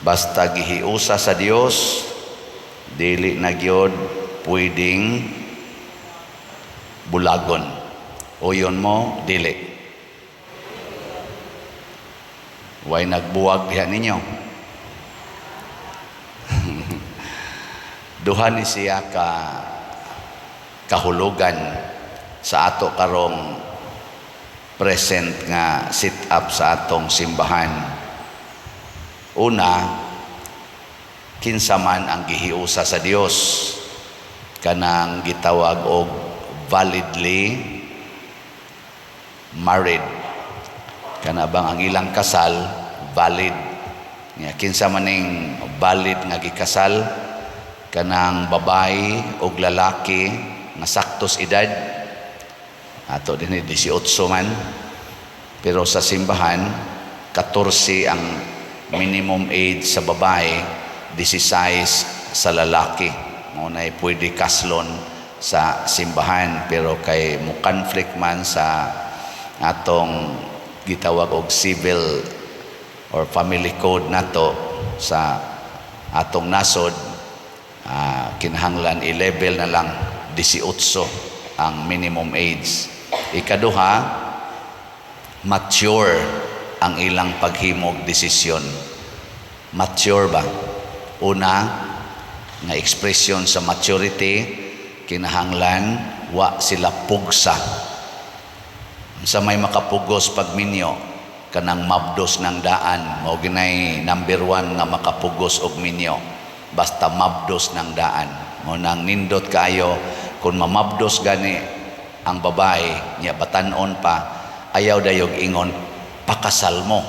Basta gihiusa sa Dios, dili na gyud pwedeng bulagon. Uyon mo, dili. Way nagbuwag diha ninyo. Duha ni siya kahulugan sa ato karong present nga sit up sa atong simbahan. Una, kinsa man ang gihiusa sa Dios, kanang gitawag og validly married. Kana bang ang ilang kasal valid. Nya kinsa maning valid nga gikasal, kanang babae og lalaki nga saktos edad. Ato dinhi 18 man. Pero sa simbahan 14 ang minimum age sa babae, 16 sa lalaki. Muna'y pwede kaslon sa simbahan, pero kay mo conflict man sa atong gitawag og civil or family code nato sa atong nasod, kinahanglan i-level na lang 18 ang minimum age. Ikaduha, mature ang ilang paghimog desisyon. Mature ba? Una, nga ekspresyon sa maturity, kinahanglan wa sila pugsa. Sa may makapugos pagminyo, kanang mabdos ng daan, mao ginay number 1 nga makapugos og minyo. Basta mabdos ng daan. Mo nang nindot kayo kung mamabdos gani ang babae niya batanon pa, ayaw dayog ingon pakasal mo.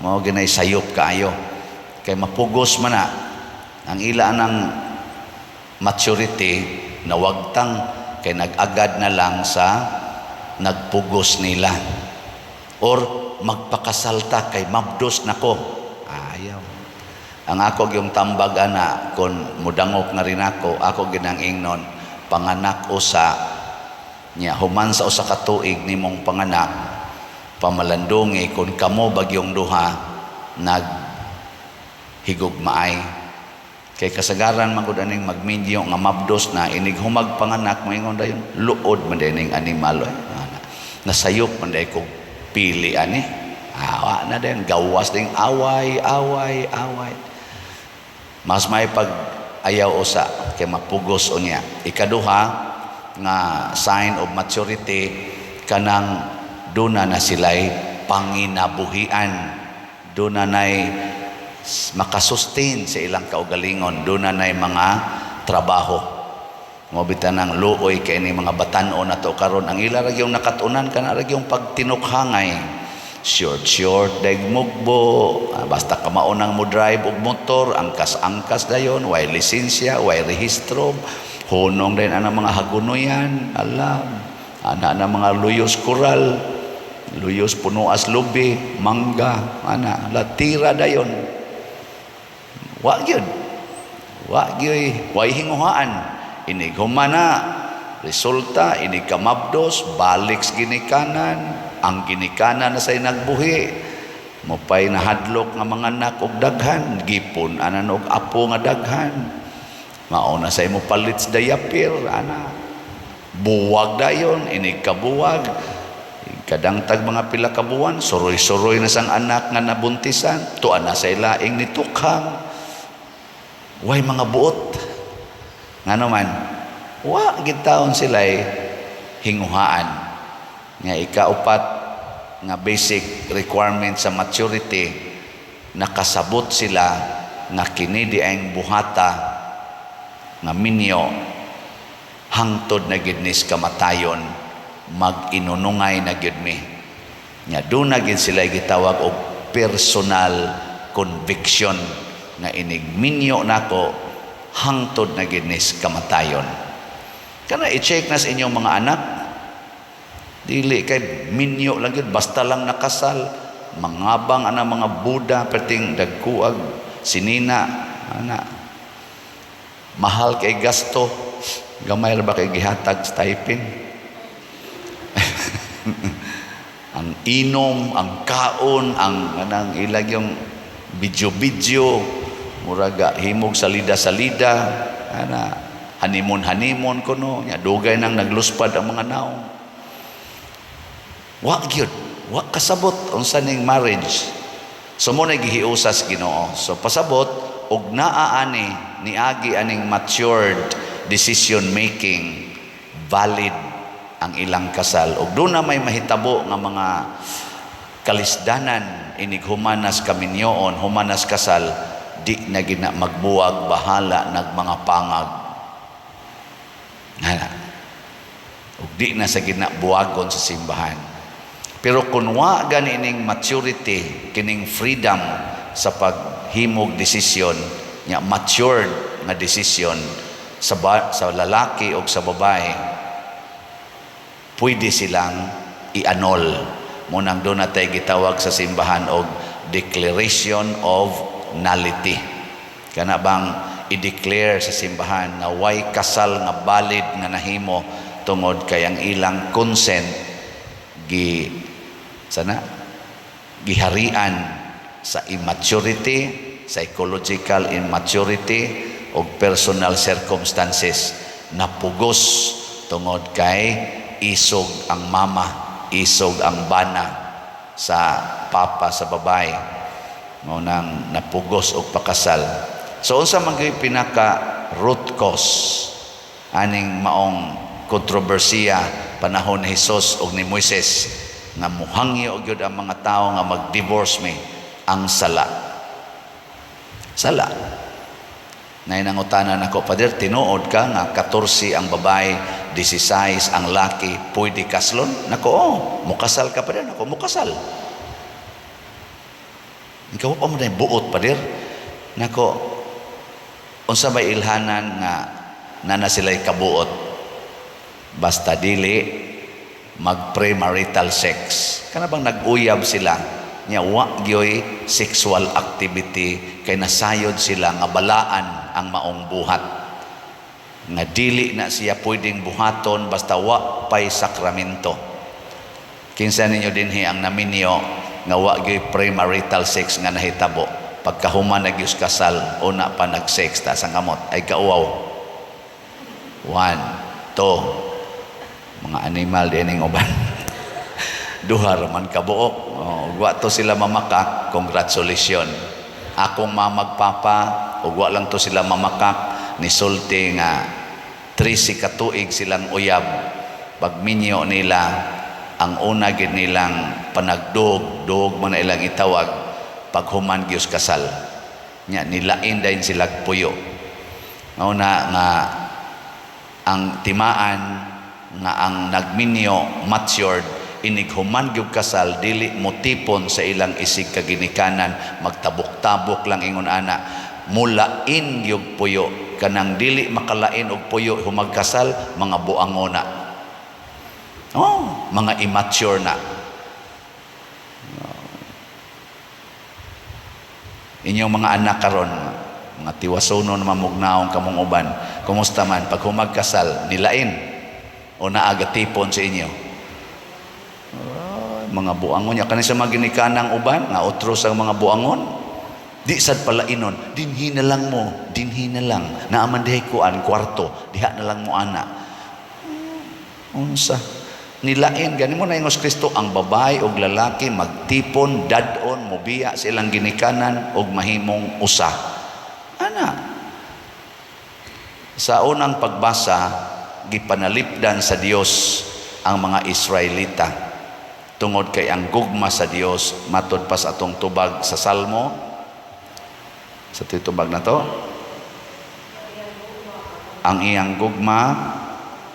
Mao ginay sayop kaayo. Kay mapugos man na ang ila ng maturity na wagtang kay nag-agad na lang sa nagpugos nila. Or magpakasalta kay mabdos nako. Ayaw. Ang ako yung tambag ana kung mudangok na rin ako ginang ingnon panganak usa niya human sa usa ka tuig nimong panganak, pamalandungi kung kamo bagyong duha naghigugmaay. Kay kasagaran magud aning magmedyo nga mabdos na inig humag panganak moingon dayon luod man dining animal nasayop man day ko pili ani awa na dayon gawas ding away. Mas may pag ayaw usa kay mapugos unya. Ikaduha nga sign of maturity, kanang duna na sila'y panginabuhian, duna na'y makasustain sa ilang kaugalingon, duna na'y mga trabaho. Mabitan ng luoy kay ni mga batanon na to karon ang ila ragyong nakatunan kana ragyong pagtinukhangay. Short daig mugbo, basta kamaunang mo drive og motor, angkas dayon, way lisensya, way rehistro, hunong din ana mga hagunoyan, alam, ana mga luyos kural, luyos punuas lubi, mangga, ana latira dayon. Wa gyud way hinguhaan, inig humana, resulta inig kamabdos, balik ginikanan. Ang ginikanan na say nagbuhi, mopay nahadlok nga mga anak og daghan, gipon anan og apo nga daghan. Mauna say mo palit sa dayapir, ana. Buwag dayon, inig kabuwag. Kadang tag mga pila ka buwan, suroy-suroy na sang anak nga nabuntisan, tuan na say laing ni tukhang. Way mga buot. Ngano man, wa gitaon sila'y hinguhaan. Nga ikaupat nga basic requirement sa maturity, nakasabot sila nga kini di ang buhata nga minyo hangtod na gidnis kamatayon, mag-inunungay na gid mi. Nya do na gid sila gitawag og personal conviction nga inig minyo nako hangtod na gidnis kamatayon. Kana i-check nas inyong mga anak. Dili kay minyo lang yun, basta lang nakasal, mangabang ana mga Buddha, perting dagkuag, sinina, ana. Mahal kay gasto, gamay ra ba kay gihatag stipend? Ang inom, ang kaon, ang ilag yung Bidyo-bidyo, muraga himog salida-salida, ana honeymoon kuno, nya dugay nang nagluspad ang mga naong. Wa gyud, wa kasabot unsa ning marriage. So mo na gihiusas Ginoo. So pasabot og naa ani niagi aning matured decision making, valid ang ilang kasal. Og doon na may mahitabo nga mga kalisdanan inig humanas kaminyoon, humanas kasal, di na gina magbuwag bahala nag mga pangag. Ngana. Og di na sa gina buwagon sa simbahan. Pero kung wa gani ning maturity, kining freedom sa paghimog desisyon, nya matured nga desisyon sa lalaki o sa babae, pwede silang i-annul. Munang doon natin gitawag sa simbahan og declaration of nullity. Kana bang i-declare sa simbahan na way kasal nga valid nga nahimo tungod kay ang ilang consent giharian sa immaturity, psychological immaturity o personal circumstances, napugos tungod kay isog ang mama, isog ang bana sa papa sa babae, mo nang napugos og pakasal. So unsa man gyud pinaka root cause aning maong kontrobersiya panahon ni Hesus ug ni Moises nga muhangyo gyud ang mga tao nga mag-divorce me, ang sala. Sala. Nainangutanan ako, Pader, tinuod ka nga 14 ang babae, 16 ang laki, pwede kaslon? Nako, mukasal ka, Pader. Nako, mukasal. Ikaw pa mo na yung buot, Pader. Nako, unsa may ilhanan nga nana sila'y kabuot? Basta dili mag-premarital sex. Kana bang nag-uyab sila, nya wa gyoy sexual activity, kay nasayod sila nga balaan ang maong buhat. Nga dili na siya pwedeng buhaton basta wa pay sakramento. Kinsa ninyo dinhi ang naminyo nga wa gyoy premarital sex nga nahitabo. Pagkahuman nagyus kasal, una pa nag-sex ta sa kamot ay kauaw. 1, 2, mga animal dining uban. Duha raman kabuok. Wa to sila mamakak, congratulations. Akong mamagpapa, ug wa lang to sila mamakak, nisulti nga 13 katuig silang uyab. Pagminyo nila, ang una gid nilang panagdog man na ilang itawag, paghuman gyus kasal. Nya nilain dayon sila puyo. Mauna nga ang timaan nga ang nagminyo matured, inig human gyud kasal, dili motipon sa ilang isig kaginikanan, magtabok-tabok lang ingon ana, mulain gyud puyo. Kanang dili makalain og puyo humagkasal, mga buangona, mga immature na. Inyong mga anak karon, mga tiwasonon mamugnaon kamong uban, kumusta man pag humagkasal, nilain o naagatipon sa inyo? Mga buangon niya, kanisa maginikanang uban nga otros ang mga buangon, di sad palainon, dinhi na lang mo, dinhi na lang, naaman dihay kuan kwarto, diha na lang mo ana. Unsa nilain gani mo na ingos Kristo, ang babae og lalaki magtipon, dadon, mobiya sa ilang ginikanan og mahimong usa. Ana, sa unang pagbasa, gipanalipdan sa Dios ang mga Israelita tungod kay ang gugma sa Dios, matud pa sa atong tubag sa Salmo, sa titubag na to, ang iyang gugma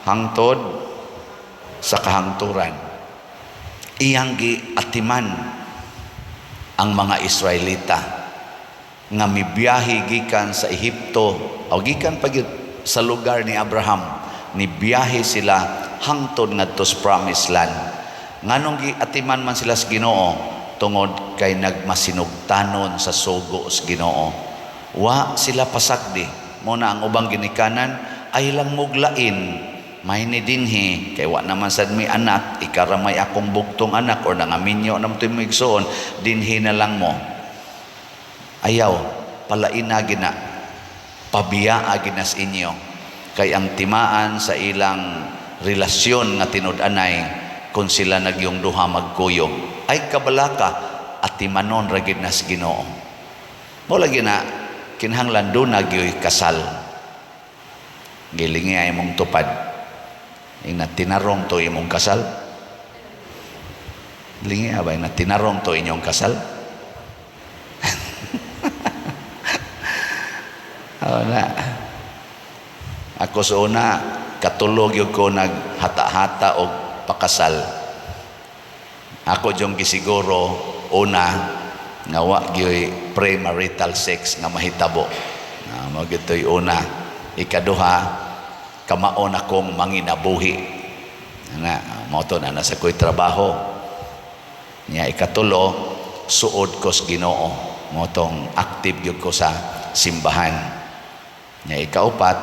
hangtod sa kahangturan. Iyang giatiman ang mga Israelita nga mibiyahe gikan sa Ehipto o gikan pa sa lugar ni Abraham, ni biyahe sila hangtod ngadto sa promised land. Nganong giatiman man sila sa Ginoo tungod kay nagmasinugtanon sa sugo sa Ginoo. Wa sila pasagdi. Muna ang ubang ginikanan ay lang muglain, may ni dinhi kay wa naman sad may anak, ikaramay akong bugtong anak or nangaminyo nam tuy mo igsoon, dinhi na lang mo. Ayaw palaina gina, pabiyaa ginas inyo, kay ang timaan sa ilang relasyon nga tinud-anay kung sila nagyong duha magkuyog ay kabalaka at timanon ra gid nas Ginoo. Mo lagi na kinahanglan do na gyoy kasal. Gilingi ay mong tupad. Ina tinarong to imong kasal. Lingi abay na tinarong to inyong kasal. Na. Ako sa una, katulog yung ko naghata-hata o pakasal. Ako yung gisiguro, una, nga wa gyoy premarital sex nga mahitabo. Magito'y una. Ikaduha, kamaon akong manginabuhi. Moto na nasa ko'y trabaho. Nya ikatulo, suod ko sa Ginoo. Motong active yun ko sa simbahan. Nya ikaupat,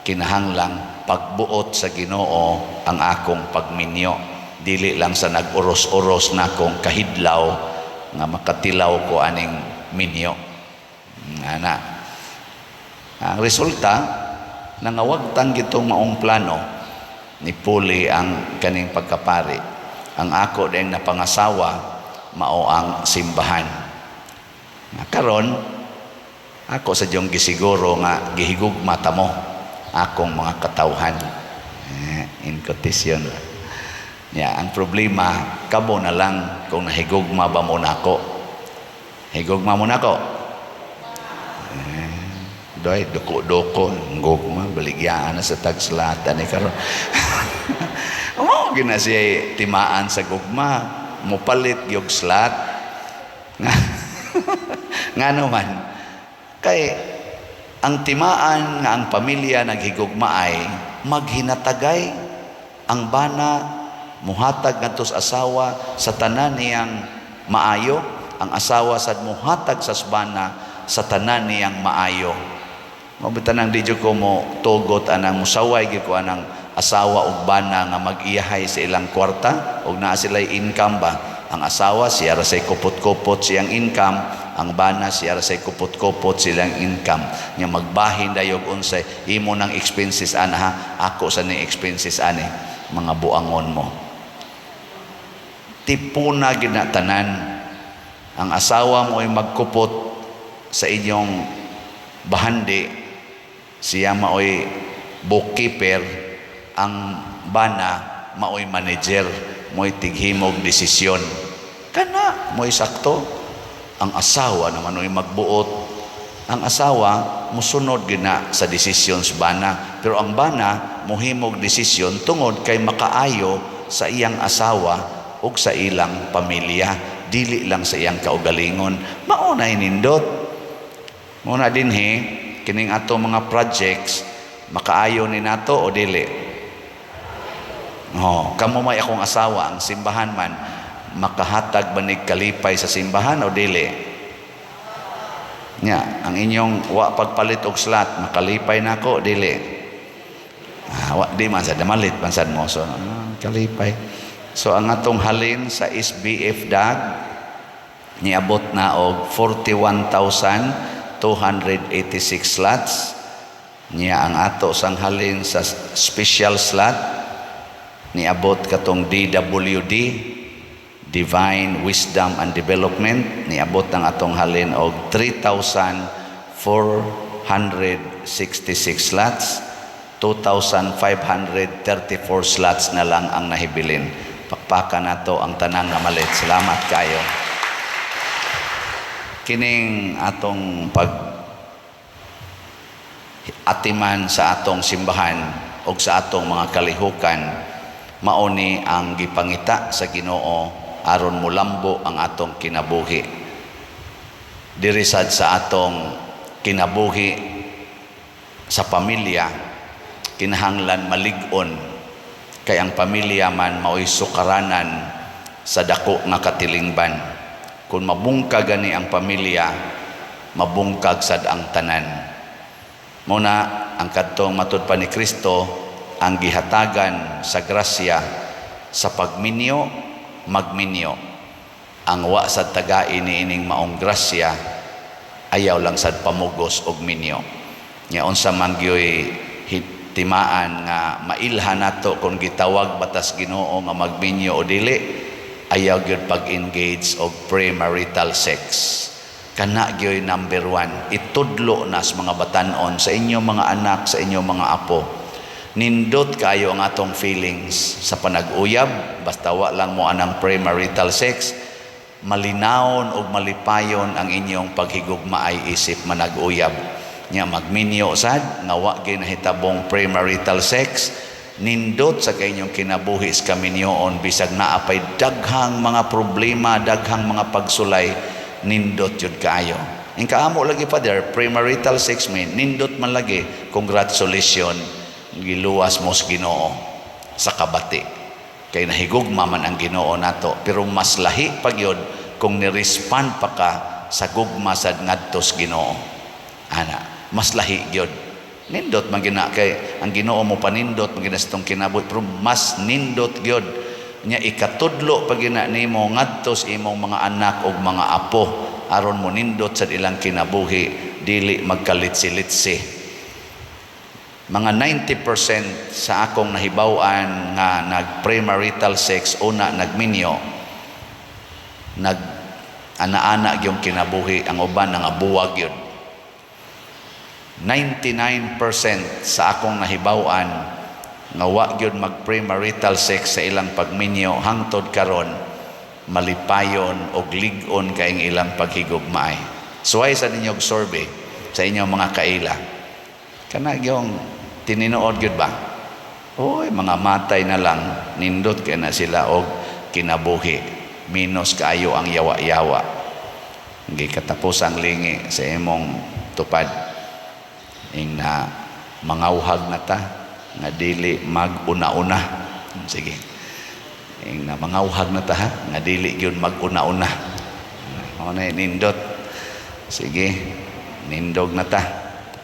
kinahanglang pagbuot sa Ginoo ang akong pagminyo. Dili lang sa nag-uros-uros na akong kahidlaw nga makatilaw ko aning minyo. Ang resulta, nangawagtang gitong maong plano ni Puli ang kaning pagkapari. Ang ako ding napangasawa mao ang simbahan. Karon ako sa diyong gisiguro nga gihigugma ta mo akong mga katawhan. In quotation. Ang problema, kabo na lang kung nahigugma ba mo nako. Higugma mo nako. Doy doko-doko gugma baligyan na sa tagslatan ni karon. Gina siya timaan sa gugma, mupalit gyud slat. Nga naman kay ang timaan nga ang pamilya naghigugma ay maghinatagay ang bana muhatag ngadto sa asawa sa tanan niyang maayo, ang asawa sad muhatag sa bana sa tanan niyang maayo. Mabitanang di ko mo tugot anang musaway gyud ko anang asawa ug bana nga mag-iyahay sa ilang kwarta ug naa sila income ba. Ang asawa siya ra say kupot-kupot siyang income, ang bana siya ra say kupot-kupot silang income. Nya magbahin dayog unsay imo nang expenses ana ha, ako sa ni expenses ani mga buangon mo. Tipuna ginatanan. Ang asawa mo ay magkupot sa inyong bahandi, siya maoy bookkeeper, ang bana maoy manager, mo'y tighimog desisyon. Kana mo'y sakto. Ang asawa naman mo'y magbuot. Ang asawa musunod gina sa desisyon sa bana, pero ang bana mohimog desisyon tungod kay makaayo sa iyang asawa ug sa ilang pamilya, dili lang sa iyang kaugalingon. Maunay nindot. Muna dinhi kining ato mga projects makaayo ni nato o dili. Kamo may akong asawa, ang simbahan man makahatag banig kalipay sa simbahan o dili. Nya ang inyong wa pagpalit og slot makalipay nako dili. Wa di man sa damalit man sad mo so kalipay. So ang atong halin sa SBF DAG niabot na og 41,286 slots. Niya ang ato sang halin sa special slot niabot katong DWD, Divine Wisdom and Development, niabot ang atong halin og 3,466 slots. 2,534 slots na lang ang nahibilin. Pakpakan nato ang tanang nga malit. Salamat kayo. Kining atong atiman sa atong simbahan o sa atong mga kalihukan, mauni ang gipangita sa Ginoo aron mulambo ang atong kinabuhi. Dirisad sa atong kinabuhi sa pamilya, kinahanglan malig-on. Kay ang pamilya man mao'y sukaranan sa dako nga katilingban. Kung mabungkag gani ang pamilya, mabungkag sad ang tanan. Muna ang kadtong matud pa ni Kristo ang gihatagan sa grasya sa pagminyo, magminyo. Ang wa sa tagai ni ining maong grasya ayaw lang sad pamugos og minyo. Nya unsa man gyoy timaan nga mailhan nato kung gitawag batas Ginoo nga magminyo o dili, ayaw gyud pag-engage og premarital sex. Kana gyoy number 1. Itudlo na sa mga batan-on, sa inyong mga anak, sa inyong mga apo. Nindot kayo ang atong feelings sa panag-uyab, basta wa lang mo anang premarital sex, malinawon og malipayon ang inyong paghigugma ay isip manag-uyab. Nya magminyo sad nga wa gyud nahitabong premarital sex, nindot sa kainyong kinabuhi sa kaminyoon bisag naapay daghang mga problema, daghang mga pagsulay, nindot yun kaayo. Ang kaamo lagi pa there, premarital sex may nindot man lagi, congratulations, giluwas mo sa Ginoo sa kabati. Kay nahigugma man ang Ginoo nato, pero mas lahi pag yun kung nirespond pa ka sa gugma sa ngadto sa Ginoo. Ana, mas lahi yun. Nindot man gina kay ang Ginoo mo panindot man gina sa itong kinabuhi, pero mas nindot yun. Nya ikatudlo pag gina nimo ngadto sa imong mga anak o mga apo aron mo nindot sa ilang kinabuhi, dili magkalitsi-litsi. Mga 90% sa akong nahibaw-an nga nag-premarital sex, una nagminyo, nag-ana-ana yung kinabuhi, ang uban nangabuwag yun. 99% sa akong nahibaw-an nga wa gyud mag-premarital sex sa ilang pagminyo hangtod karon malipayon og lig-on kaing ilang paghigugmaay. Suway sa ninyong survey sa inyong mga kaila. Kana gyung tininuod gyud ba? Oy, mga matay na lang, nindot kay na sila og kinabuhi. Minus kaayo ang yawa-yawa. Hindi katapos ang lingi sa imong tupad. Ing na mangawhag na ta nga dili mag-una-una. Sige. Ing na mangawhag na ta ha, nga dili gyud mag-una-una. Ano nindot. Sige. Nindog na ta.